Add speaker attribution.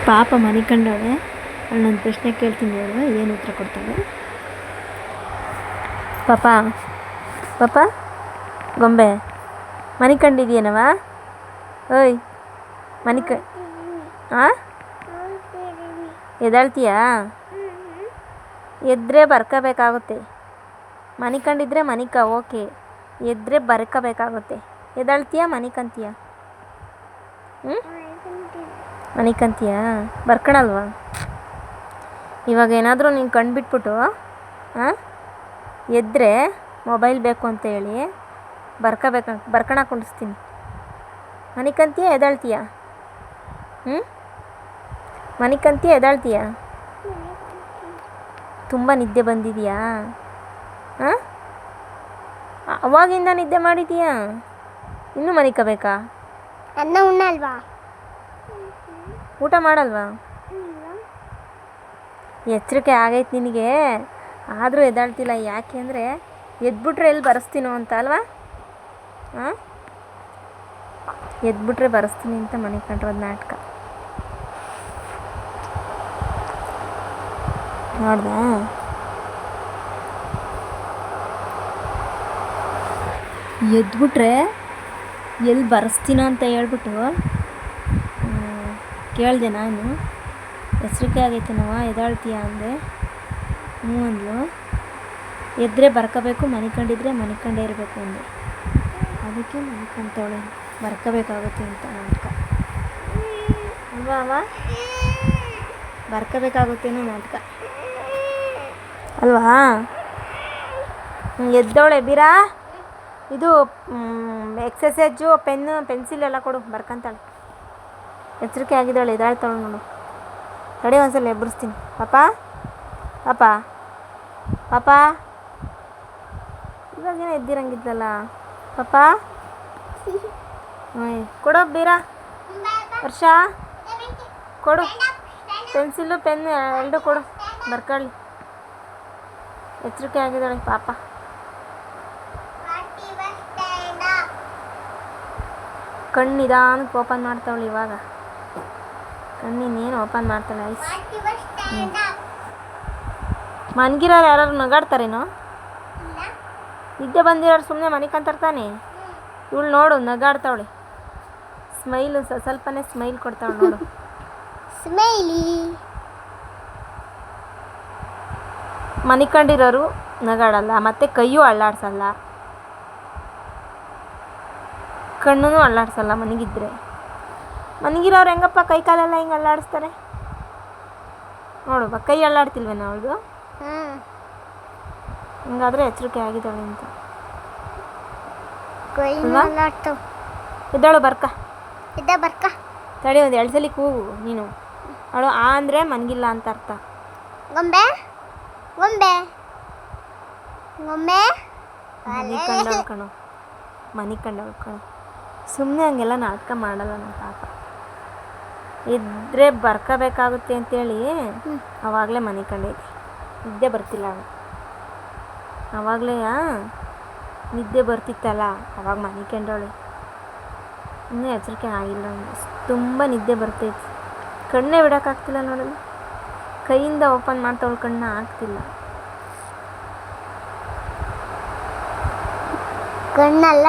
Speaker 1: ಪಾಪ ಮನೆ ಕಂಡವಳೆ. ಅವಳನ್ನೊಂದು ಪ್ರಶ್ನೆ ಕೇಳ್ತೀನಿ ಹೇಳುವ, ಏನು ಉತ್ತರ ಕೊಡ್ತಾಳೆ. ಪಾಪ ಪಾಪ ಗೊಂಬೆ ಮನೆ ಕಂಡಿದೆಯೇನವ? ಓಯ್ ಮನೆ ಹಾಂ ಎದ್ದಾಳ್ತೀಯಾ? ಎದ್ದರೆ ಬರ್ಕೋಬೇಕಾಗುತ್ತೆ. ಮನೆ ಕಂಡಿದ್ರೆ ಮನಿಕ ಓಕೆ, ಎದ್ದರೆ ಬರ್ಕೋಬೇಕಾಗುತ್ತೆ. ಎದ್ದಾಳ್ತೀಯಾ ಮನಿಕಂತೀಯ? ಹ್ಞೂ ಮನಿಕಂತೀಯಾ? ಬರ್ಕೊಳಲ್ವಾ? ಇವಾಗ ಏನಾದರೂ ನೀನು ಕಂಡುಬಿಟ್ಬಿಟ್ಟು ಎದ್ದರೆ ಮೊಬೈಲ್ ಬೇಕು ಅಂತ ಹೇಳಿ ಬರ್ಕೊಳಕ್ಕೆ ಕುಂಡಿಸ್ತೀನಿ. ಮನಿಕಂತೀಯ ಎದ್ದಾಳ್ತೀಯ? ಮನಿಕಂತೀಯ ಎದ್ದಾಳ್ತೀಯ? ತುಂಬ ನಿದ್ದೆ ಬಂದಿದೆಯಾ? ಅವಾಗಿಂದ ನಿದ್ದೆ ಮಾಡಿದೀಯಾ? ಇನ್ನೂ ಮನಿಕಬೇಕಾ?
Speaker 2: ಅನ್ನ ಉಣ್ಣಲ್ವಾ?
Speaker 1: ಊಟ ಮಾಡಲ್ವಾ? ಎಚ್ಚರಿಕೆ ಆಗೈತೆ ನಿನಗೆ, ಆದರೂ ಎದ್ದಾಳ್ತಿಲ್ಲ. ಯಾಕೆ ಅಂದರೆ ಎದ್ಬಿಟ್ರೆ ಎಲ್ಲಿ ಬರೆಸ್ತೀನೋ ಅಂತ ಅಲ್ವಾ? ಎದ್ಬಿಟ್ರೆ ಬರೆಸ್ತೀನಿ ಅಂತ ಮನೆ ಕಂಡ್ರೋದು ನಾಟಕ ನೋಡ್ದಾ? ಎದ್ಬಿಟ್ರೆ ಎಲ್ಲಿ ಬರೆಸ್ತೀನೋ ಅಂತ ಹೇಳ್ಬಿಟ್ಟು ಕೇಳಿದೆ ನಾನು. ಎಚ್ಚರಿಕೆ ಆಗೈತೆ ನಾವ ಎದ್ದಾಳ್ತೀಯ ಅಂದೆ. ಹ್ಞೂ ಅಂದ್ಲು. ಎದ್ದರೆ ಬರ್ಕೋಬೇಕು, ಮನಿಕೊಂಡಿದ್ರೆ ಮನಿಕೊಂಡೇ ಇರಬೇಕು ಅಂದೆ. ಅದಕ್ಕೆ ಮನಿಕೊಂತವಳೆ, ಬರ್ಕೋಬೇಕಾಗುತ್ತೆ ಅಂತ ನಾಟಕ ಅಲ್ವಾ ಅವ? ಬರ್ಕೋಬೇಕಾಗುತ್ತೇನೋ ನಾಟಕ ಅಲ್ವಾ? ಎದ್ದವಳೆ ಬೀರಾ. ಇದು ಎಕ್ಸಸೈಜು ಪೆನ್ನು ಪೆನ್ಸಿಲ್ ಎಲ್ಲ ಕೊಡು, ಬರ್ಕೊಂತಾಳೆ. ಎಚ್ಚರಿಕೆ ಆಗಿದ್ದಾಳೆ, ಎದ್ದಾಳ್ತಾಳೆ ನೋಡು. ತಡಿ ಒಂದ್ಸಲ ಎಬ್ಬರಿಸ್ತೀನಿ. ಪಾಪ ಪಾಪ ಪಾಪ ಇವಾಗೇನೋ ಎದ್ದಿರಂಗಿದ್ಲಲ್ಲ ಪಾಪ. ಕೊಡು ಬೀರಾ. ವರ್ಷ ಕೊಡು, ಪೆನ್ಸಿಲು ಪೆನ್ ಎರಡು ಕೊಡು, ಬರ್ಕೊಳ್ಳಿ. ಎಚ್ಚರಿಕೆ ಆಗಿದ್ದಾಳೆ ಪಾಪ. ಕಣ್ಣು ನಿಧಾನಕ್ಕೆ ಓಪನ್ ಮಾಡ್ತಾವಳು ಇವಾಗ. ಕಣ್ಣಿನೇನು ಓಪನ್ ಮಾಡ್ತಾಳೆ ಐಸ್. ಮನ್ಗಿರೋರು ಯಾರು ನಗಾಡ್ತಾರೇನೋ? ನಿದ್ದೆ ಬಂದಿರೋರು ಸುಮ್ಮನೆ ಮನಿಕಂತಾನೆ. ಇವಳು ನೋಡು ನಗಾಡ್ತಾವಳೆ. ಸ್ಮೈಲು ಸ್ವಲ್ಪನೇ ಸ್ಮೈಲ್ ಕೊಡ್ತಾವಳು ನೋಡು.
Speaker 2: ಸ್ಮೈಲಿ.
Speaker 1: ಮನಿಕೊಂಡಿರೋರು ನಗಾಡಲ್ಲ, ಮತ್ತು ಕೈಯೂ ಅಳ್ಳಾಡ್ಸಲ್ಲ, ಕಣ್ಣೂ ಅಳ್ಳಾಡ್ಸಲ್ಲ ಮನಗಿದ್ರೆ. ಮನಗಿರೋರು ಹೆಂಗಪ್ಪ ಕೈ ಕಾಲೆಲ್ಲ ಹಿಂಗೆ ಅಳ್ಳಾಡಿಸ್ತಾರೆ ನೋಡು. ಕೈ ಅಳ್ಳಾಡ್ತಿಲ್ವೇನೋ ಅವಳದು? ಹಿಂಗಾದರೆ ಎಚ್ಚರಿಕೆ ಆಗಿದ್ದಾಳೆ ಅಂತ. ಇದ್ದಾಳು ಬರ್ಕ. ತಡಿ ಒಂದು 2 ಸಲ ಕೂಗು ನೀನು. ಅವಳು ಆ ಅಂದರೆ ಮನಗಿಲ್ಲ ಅಂತ ಅರ್ಥ.
Speaker 2: ಗೊಂಬೆ ಗೊಂಬೆ ಗೊಂಬೆ
Speaker 1: ಮನಿಕಂಡವಳು ಕಣೋ, ಮನಿಕಂಡವಳು ಕಣೋ. ಸುಮ್ಮನೆ ಹಂಗೆಲ್ಲ ನಾಟಕ ಮಾಡಲ್ಲ ನನ್ನ ಪಾಪ. ಇದ್ದರೆ ಬರ್ಕೋಬೇಕಾಗುತ್ತೆ ಅಂತೇಳಿ ಆವಾಗಲೇ ಮನಿಕಂಡೈತಿ. ನಿದ್ದೆ ಬರ್ತಿಲ್ಲ ಅವಳು. ಆವಾಗಲೇ ನಿದ್ದೆ ಬರ್ತಿತ್ತಲ್ಲ ಅವಾಗ ಮನಿಕೊಂಡವಳೆ. ಇನ್ನೂ ಎಚ್ಚರಿಕೆ ಆಗಿಲ್ಲ ಅವಳು. ತುಂಬ ನಿದ್ದೆ ಬರ್ತೈತಿ. ಕಣ್ಣೇ ಬಿಡೋಕ್ಕಾಗ್ತಿಲ್ಲ ನೋಡಲು. ಕೈಯಿಂದ ಓಪನ್ ಮಾಡ್ತಾವಳು, ಕಣ್ಣು ಆಗ್ತಿಲ್ಲ.
Speaker 2: ಕಣ್ಣೆಲ್ಲ